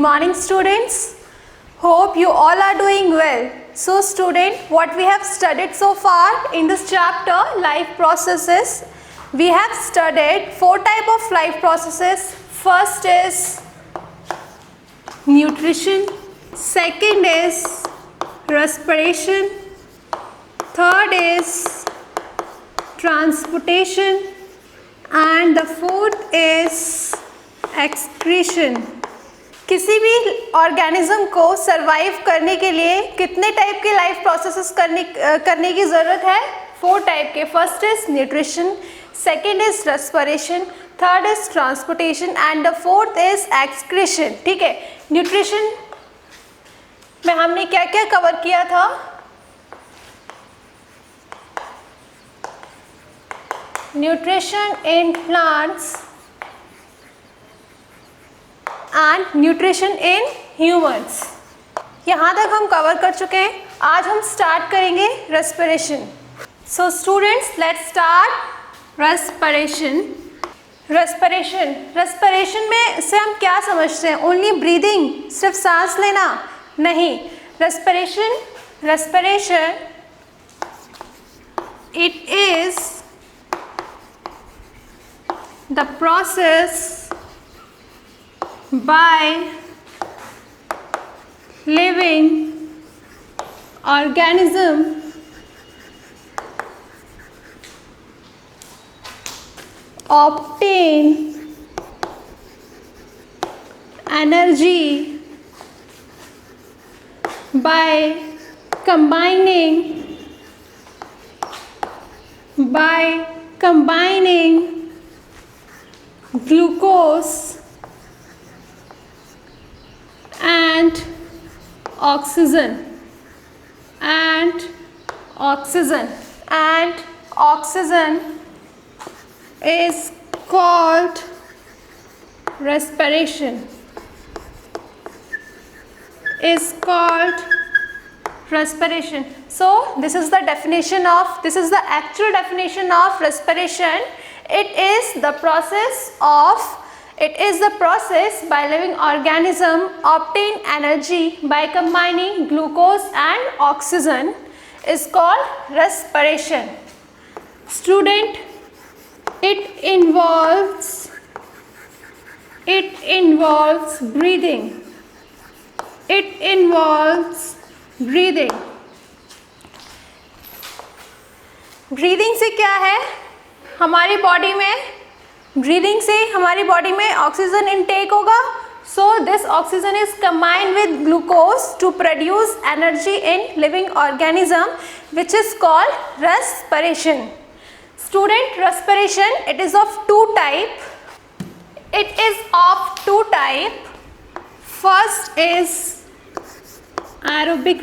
morning, students. Hope you all are doing well. So student, what we have studied so far in this chapter, life processes, we have studied 4 types of life processes. First is nutrition, second is respiration, third is transportation, and the fourth is excretion. किसी भी organism को survive करने के लिए कितने type के life processes करने की ज़रूरत है? 4 टाइप के. First is nutrition, second is respiration, third is transportation and the fourth is excretion. ठीक है, न्यूट्रिशन में हमने क्या क्या कवर किया था? Nutrition in plants and nutrition in humans. यहाँ तक हम कवर कर चुके हैं. आज हम स्टार्ट करेंगे respiration. So students, let's start respiration. Respiration में से हम क्या समझते हैं? ओनली ब्रीदिंग, सिर्फ सांस लेना? नहीं. Respiration it is the process by living organism obtain energy by combining glucose and oxygen is called respiration. So this is the actual definition of respiration. It is the process by living organism obtain energy by combining glucose and oxygen is called respiration. Student, it involves breathing. Breathing से क्या है? हमारी body में breathing से हमारी body में oxygen intake होगा. So this oxygen is combined with glucose to produce energy in living organism which is called respiration. Student, respiration it is of two type. First is aerobic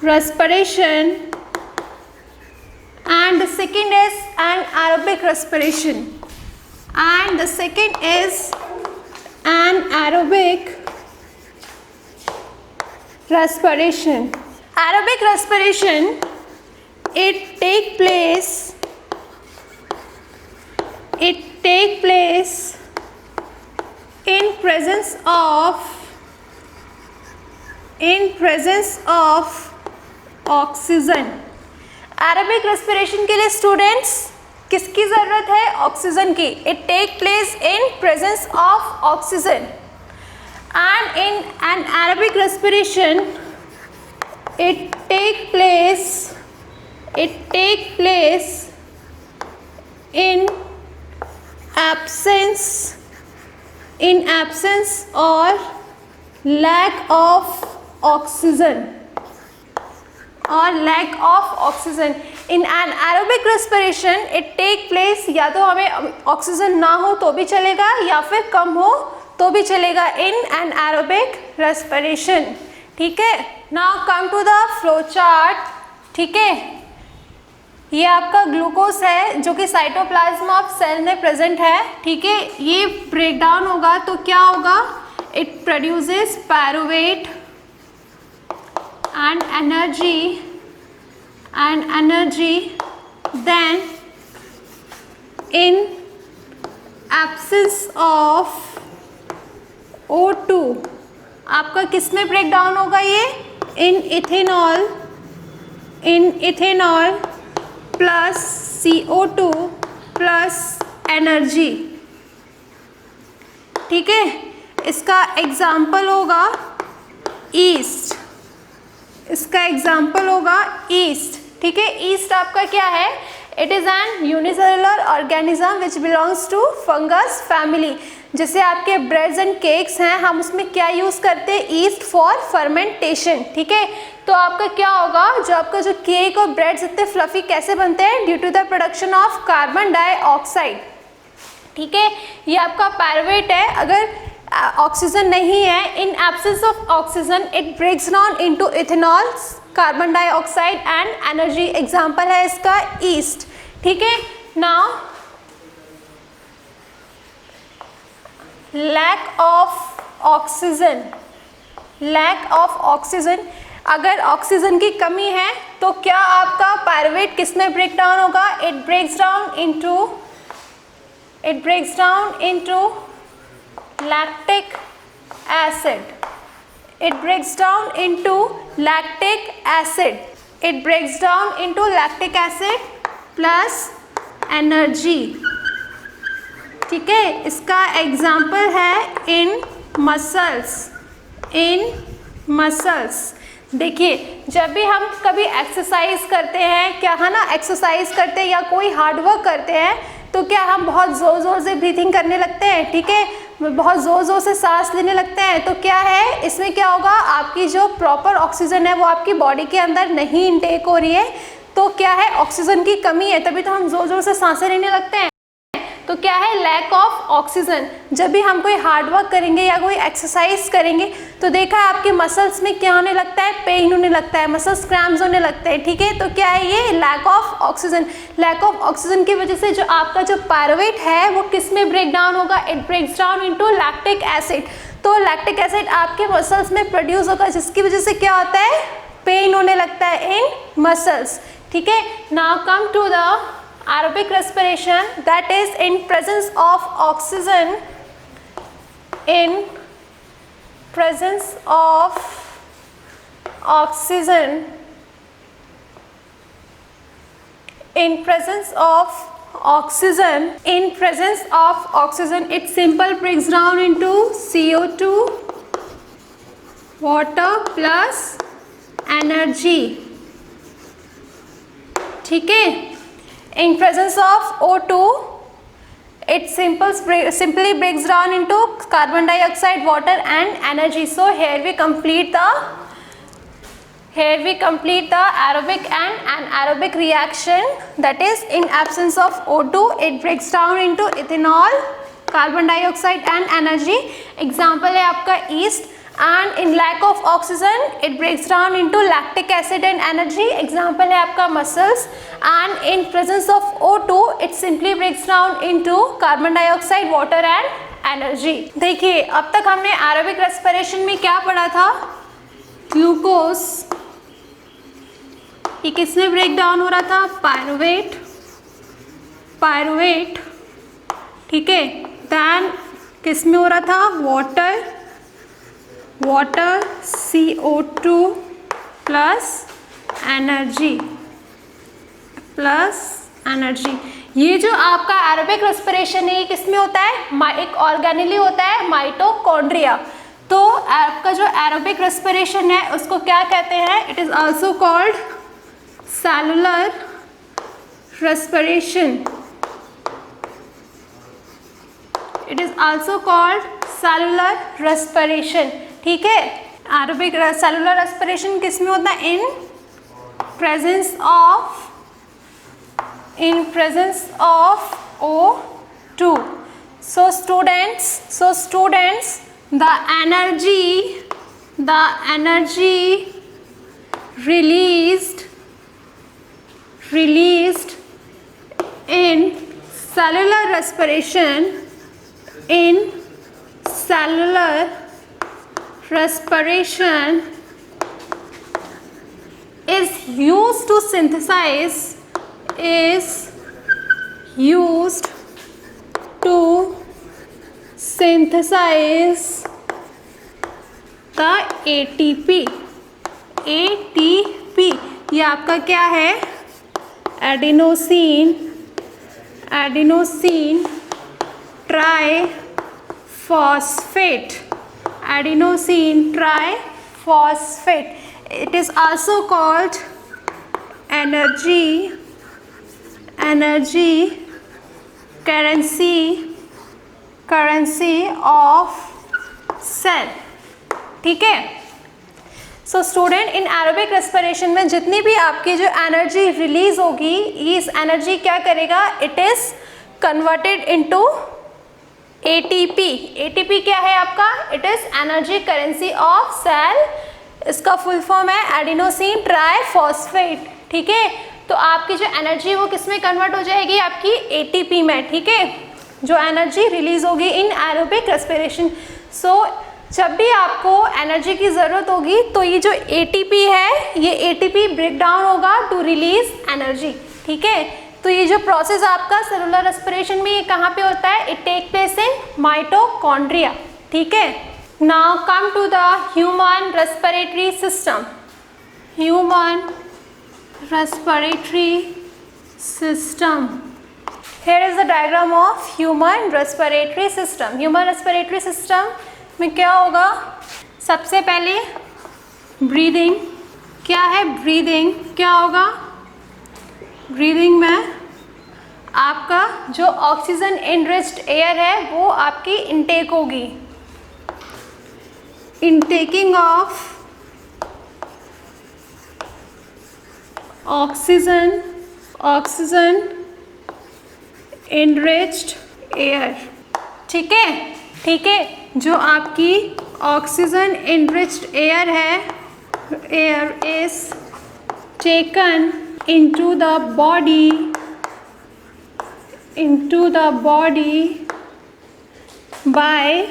respiration. And the second is anaerobic respiration. Aerobic respiration, it take place in presence of oxygen. Aerobic respiration के लिए students किसकी ज़रूरत है? Oxygen की. It take place in presence of oxygen. And in anaerobic respiration it take place in absence or lack of oxygen. In an aerobic respiration it take place, या तो हमें oxygen ना हो तो भी चलेगा या फिर कम हो तो भी चलेगा. in an aerobic respiration. ठीक है. now come to the flow chart. ठीक है, ये आपका ग्लूकोज है जो कि साइटोप्लाज्म ऑफ सेल में प्रेजेंट है. ठीक है, ये ब्रेक डाउन होगा तो क्या होगा? It produces pyruvate and energy then in absence of O2 आपका किस में ब्रेक डाउन होगा? ये in ethanol plus CO2 plus energy. ठीक है, इसका एग्जाम्पल होगा ईस्ट, इसका एग्जाम्पल होगा ईस्ट। ठीक है, ईस्ट आपका क्या है? It is a unicellular organism which belongs to fungus family. जैसे आपके ब्रेड्स एंड केक्स हैं, हम उसमें क्या यूज़ करते हैं? East for fermentation. ठीक है, तो आपका क्या होगा, जो आपका जो केक और ब्रेड्स इतने फ्लफी कैसे बनते हैं? Due to the production of carbon dioxide. ठीक है, ये आपका पायरुवेट है। अगर ऑक्सीजन नहीं है, in absence of oxygen it breaks down into ethanol, carbon dioxide and energy. Example है इसका ईस्ट। ठीक है, now lack of oxygen, lack of oxygen, अगर ऑक्सीजन की कमी है तो क्या आपका पायरुवेट किस में ब्रेक डाउन होगा? It breaks down into lactic acid. It breaks down into lactic acid. It breaks down into lactic acid plus energy. ठीक है, इसका एग्जाम्पल है इन मसल्स। देखिए, जब भी हम कभी एक्सरसाइज करते हैं, क्या है ना, एक्सरसाइज करते हैं या कोई हार्ड वर्क करते हैं, तो क्या हम बहुत ज़ोर ज़ोर से ब्रीथिंग करने लगते हैं? ठीक है, बहुत ज़ोर ज़ोर से सांस लेने लगते हैं। तो क्या है, इसमें क्या होगा, आपकी जो प्रॉपर ऑक्सीजन है वो आपकी बॉडी के अंदर नहीं इनटेक हो रही है। तो क्या है, ऑक्सीजन की कमी है, तभी तो हम ज़ोर ज़ोर से सांसें लेने लगते हैं। तो क्या है, लैक ऑफ ऑक्सीजन। जब भी हम कोई हार्ड वर्क करेंगे या कोई एक्सरसाइज करेंगे तो देखा है आपके मसल्स में क्या होने लगता है? पेन होने लगता है, मसल्स क्रैम्प्स होने लगते हैं। ठीक है, तो क्या है ये? Lack of oxygen. Lack of oxygen की वजह से जो आपका जो पायरुवेट है वो किस में ब्रेक डाउन होगा? It breaks down into lactic acid. तो लैक्टिक एसिड आपके मसल्स में प्रोड्यूस होगा, जिसकी वजह से क्या होता है? पेन होने लगता है इन मसल्स। ठीक है, now come to the aerobic respiration, that is in presence of oxygen, in presence of oxygen, in presence of oxygen, in presence of oxygen, it simple breaks down into CO2, water plus energy. ठीक है, in presence of O2 it simply breaks down into carbon dioxide, water and energy. So here we complete the aerobic and anaerobic reaction, that is in absence of O2 it breaks down into ethanol, carbon dioxide and energy. Example है आपका yeast, and in lack of oxygen it breaks down into lactic acid and energy. Example है आपका muscles, and in presence of O2 it simply breaks down into carbon dioxide, water and energy. देखिए, अब तक हमने aerobic respiration में क्या पढ़ा था? ग्लूकोज, ये किस में ब्रेक डाउन हो रहा था? पायरुवेट। ठीक है, देन किस में हो रहा था? Water CO2 plus energy. ये जो आपका एरोबिक रेस्पिरेशन है ये किस में होता है? एक ऑर्गेनेली होता है, माइटोकॉन्ड्रिया। तो आपका जो एरोबिक रेस्पिरेशन है उसको क्या कहते हैं? It is also called cellular respiration. It is also called cellular respiration. ठीक है, एरोबिक सेलुलर रेस्पिरेशन किस में होता है? इन presence of O2. So students, the energy released in cellular respiration is used to synthesize synthesize the ATP। ATP ये आपका क्या है, adenosine triphosphate, adenosine triphosphate. It is also called energy currency of cell। ठीक है। So student, in aerobic respiration में जितनी भी आपकी जो एनर्जी रिलीज होगी, इस एनर्जी क्या करेगा, it is converted into ATP. ATP क्या है आपका, it is energy currency of cell. इसका फुल फॉर्म है एडिनोसिन ट्राइफॉस्फेट। ठीक है, तो आपकी जो एनर्जी वो किस में कन्वर्ट हो जाएगी, आपकी एटीपी में। ठीक है, जो एनर्जी रिलीज होगी इन एरोबिक रेस्पिरेशन। सो जब भी आपको एनर्जी की ज़रूरत होगी तो ये जो एटीपी है, ये एटीपी ब्रेक डाउन होगा टू रिलीज एनर्जी। ठीक है, तो ये जो प्रोसेस आपका सेलुलर रेस्पिरेशन में, ये कहाँ पे होता है, it take place in mitochondria. ठीक है, now come to the human respiratory system. Human respiratory system, here is the diagram of human respiratory system। human respiratory system में क्या होगा, सबसे पहले ब्रीदिंग। क्या है ब्रीदिंग, क्या होगा, ब्रीदिंग में आपका जो ऑक्सीजन एनरिच्ड एयर है वो आपकी इनटेक होगी। Intaking of oxygen enriched air. ठीक है, ठीक है, जो आपकी ऑक्सीजन एनरिच्ड एयर है, air is taken into the body by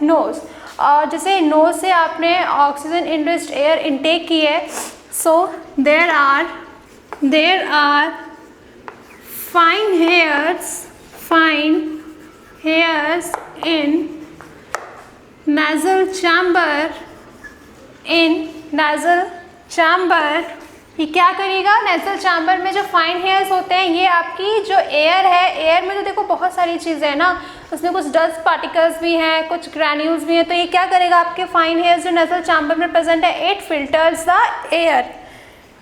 nose. और जैसे नोज से आपने ऑक्सीजन एनरिच्ड एयर इनटेक की है, so there are fine hairs in nasal chamber। ये क्या करेगा, नेजल चैम्बर में जो फाइन हेयर्स होते हैं, ये आपकी जो एयर है, एयर में तो देखो बहुत सारी चीज़ें हैं ना, उसमें कुछ डस्ट पार्टिकल्स भी हैं, कुछ ग्रैन्यूल्स भी हैं। तो ये क्या करेगा, आपके फाइन हेयर्स जो नेजल चैम्बर में प्रेजेंट है, it filters the air,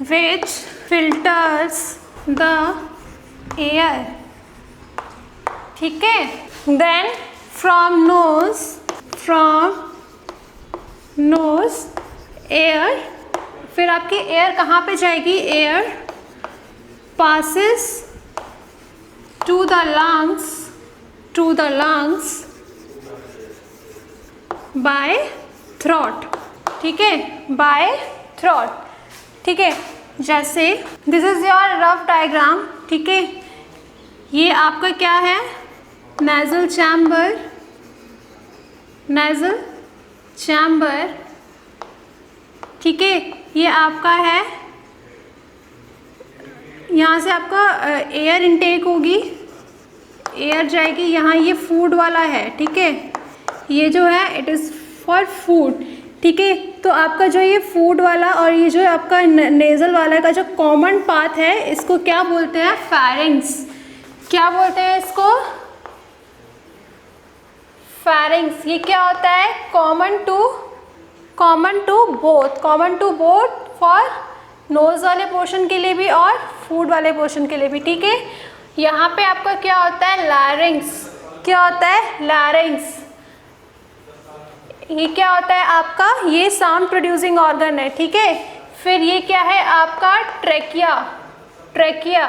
which filters the air. ठीक है, देन फ्रॉम नोज एयर, फिर आपकी एयर कहाँ पे जाएगी, air passes to the lungs by throat. ठीक है, बाय थ्रोट। ठीक है, जैसे this is your rough diagram. ठीक है, ये आपका क्या है, नेजल चैम्बर। ठीक है, ये आपका है, यहाँ से आपका एयर इनटेक होगी, एयर जाएगी यहाँ, ये फूड वाला है। ठीक है, ये जो है इट इज़ फॉर फूड। ठीक है, तो आपका जो ये फूड वाला और ये जो आपका नेज़ल वाला का जो कॉमन पाथ है, इसको क्या बोलते हैं, फैरिंग्स। क्या बोलते हैं इसको, फैरिंग्स। ये क्या होता है, common to both for nose वाले पोर्शन के लिए भी और फूड वाले पोर्शन के लिए भी। ठीक है, यहाँ पे आपका क्या होता है, लैरिंग्स। क्या होता है, लैरिंग्स। ये क्या होता है आपका, ये साउंड प्रोड्यूसिंग ऑर्गन है। ठीक है, फिर ये क्या है आपका, ट्रेकिया।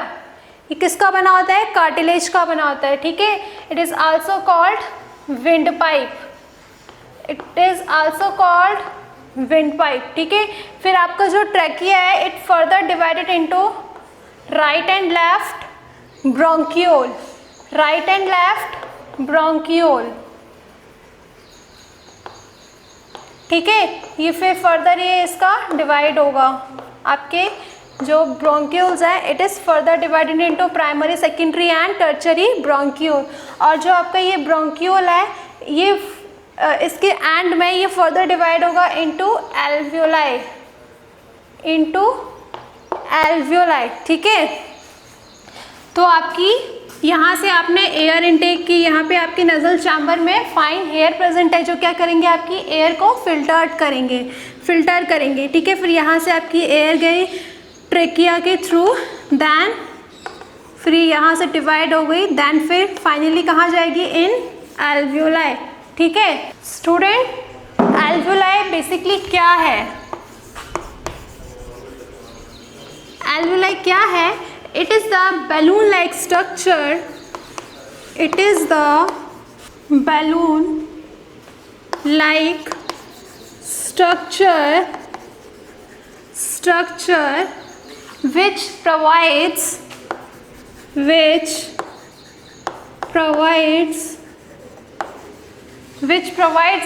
ये किसका बना होता है, कार्टिलेज का बना होता है। ठीक है, it is also called wind pipe. ठीक है, फिर आपका जो ट्रेकिया है, it further divided into right and left bronchiole. ठीक है, ये फिर फर्दर ये इसका डिवाइड होगा आपके जो ब्रोंक्यूल्स है it is further divided into primary, secondary and tertiary bronchiole. और जो आपका ये ब्रोंक्यूल है ये इसके एंड में ये फर्दर डिवाइड होगा इनटू एल्वियोलाई, ठीक है। तो आपकी यहाँ से आपने एयर इनटेक की, यहाँ पे आपकी नज़ल चैम्बर में फाइन एयर प्रेजेंट है जो क्या करेंगे, आपकी एयर को फिल्टर करेंगे, ठीक है। फिर यहाँ से आपकी एयर गई ट्रेकिया के थ्रू, देन फिर यहाँ से डिवाइड हो गई, देन फिर फाइनली कहाँ जाएगी, इन एल्वियोलाई, ठीक है। स्टूडेंट एल्वियोलाई बेसिकली क्या है, एल्वियोलाई क्या है, it is the balloon like structure, it is the balloon like structure which provides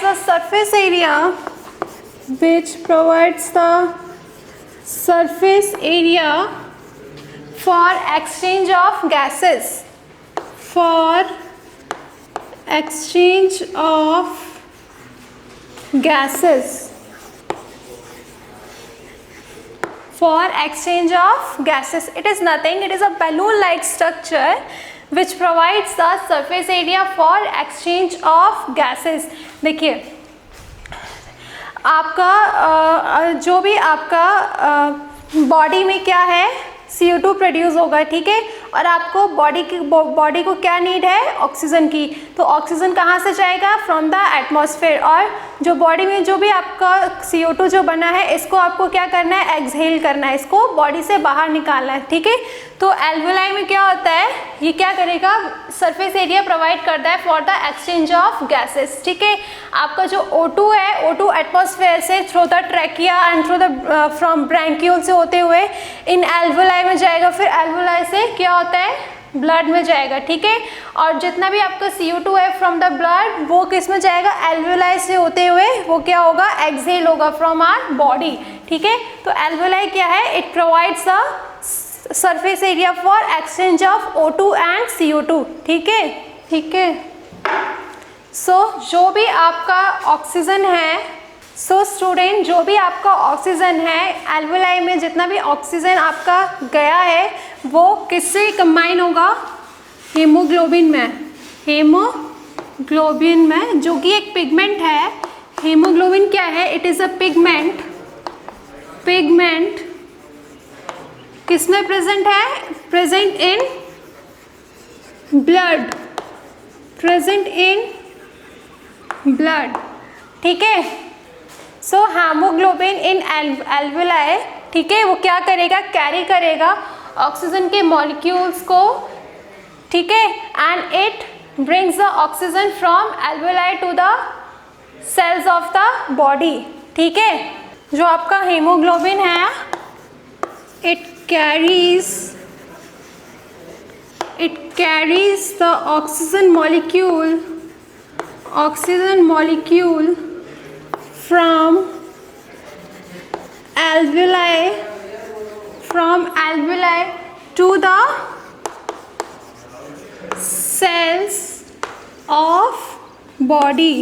the surface area for exchange of gases, It is nothing, it is a balloon like structure which provides the surface area for exchange of gases। देखिए आपका जो भी आपका body में क्या है, CO2 produce होगा, ठीक है। और आपको बॉडी को क्या नीड है, ऑक्सीजन की। तो ऑक्सीजन कहाँ से जाएगा, फ्रॉम द एटमॉस्फेयर। और जो बॉडी में जो भी आपका CO2 जो बना है इसको आपको क्या करना है, एक्सहेल करना है, इसको बॉडी से बाहर निकालना है, ठीक है। तो एल्वियोलाई में क्या होता है, ये क्या करेगा, सरफेस एरिया प्रोवाइड करता है for the exchange of gases, ठीक है। आपका जो O2 है, O2 एटमॉस्फेयर से through the trachea and through the from bronchiole से होते हुए इन एल्वियोलाई में जाएगा, फिर एल्वियोलाई से क्या होता है, ब्लड में जाएगा, ठीक है। और जितना भी आपका CO2 है फ्रॉम द ब्लड वो किस में जाएगा, एल्वियोलाई से होते हुए वो क्या होगा, एक्सहेल होगा फ्रॉम आवर बॉडी, ठीक है। तो एल्वियोलाई क्या है, it provides the surface area for exchange of O2 and CO2, ठीक है। सो जो भी आपका ऑक्सीजन है, स्टूडेंट जो भी आपका ऑक्सीजन है एल्वियोलाई में, जितना भी ऑक्सीजन आपका गया है वो किससे कंबाइन होगा, हीमोग्लोबिन में, जो कि एक पिगमेंट है। हीमोग्लोबिन क्या है, इट इज़ अ पिगमेंट किसमें प्रेजेंट है, प्रेजेंट इन ब्लड, ठीक है। सो हीमोग्लोबिन इन एल्वियोलाई, ठीक है, वो क्या करेगा, कैरी करेगा ऑक्सीजन के मॉलिक्यूल्स को, ठीक है। And it brings the oxygen from alveoli to the cells of the body, ठीक है। जो आपका हीमोग्लोबिन है it carries the oxygen molecule from alveoli to the cells of body,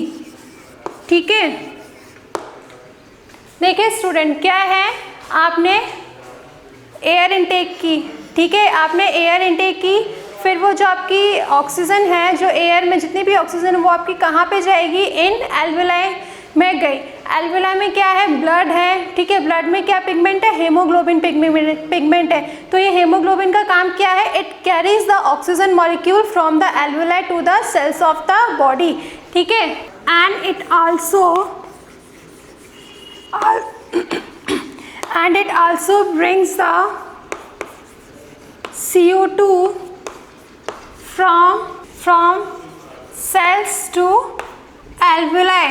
ठीक है। देखिए स्टूडेंट, क्या है, आपने एयर इनटेक की, ठीक है, आपने एयर इनटेक की, फिर वो जो आपकी ऑक्सीजन है, जो एयर में जितनी भी ऑक्सीजन है वो आपकी कहाँ पे जाएगी, इन एल्वियोलाई में गई। एल्वियोलाई में क्या है, ब्लड है, ठीक है। ब्लड में क्या पिगमेंट है, हीमोग्लोबिन पिगमेंट है। तो ये हीमोग्लोबिन का काम क्या है, it carries the oxygen molecule from the alveoli to the cells of the body, ठीक है। And it also brings the CO2 from cells to alveoli,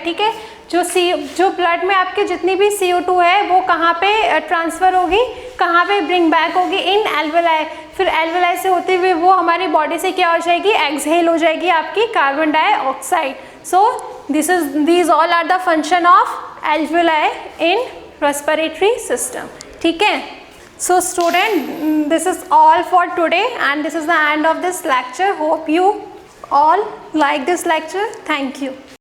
ठीक है। जो ब्लड में आपके जितनी भी CO2 है वो कहाँ पे ट्रांसफ़र होगी, कहाँ पे ब्रिंग बैक होगी, इन एल्वियोलाई। फिर एल्वियोलाई से होते हुए वो हमारी बॉडी से क्या हो जाएगी, एक्सहेल हो जाएगी आपकी carbon dioxide. So these all are the function of alveoli in respiratory system. ठीक है? So student, this is all for today and this is the end of this lecture. Hope you all like this lecture. Thank you.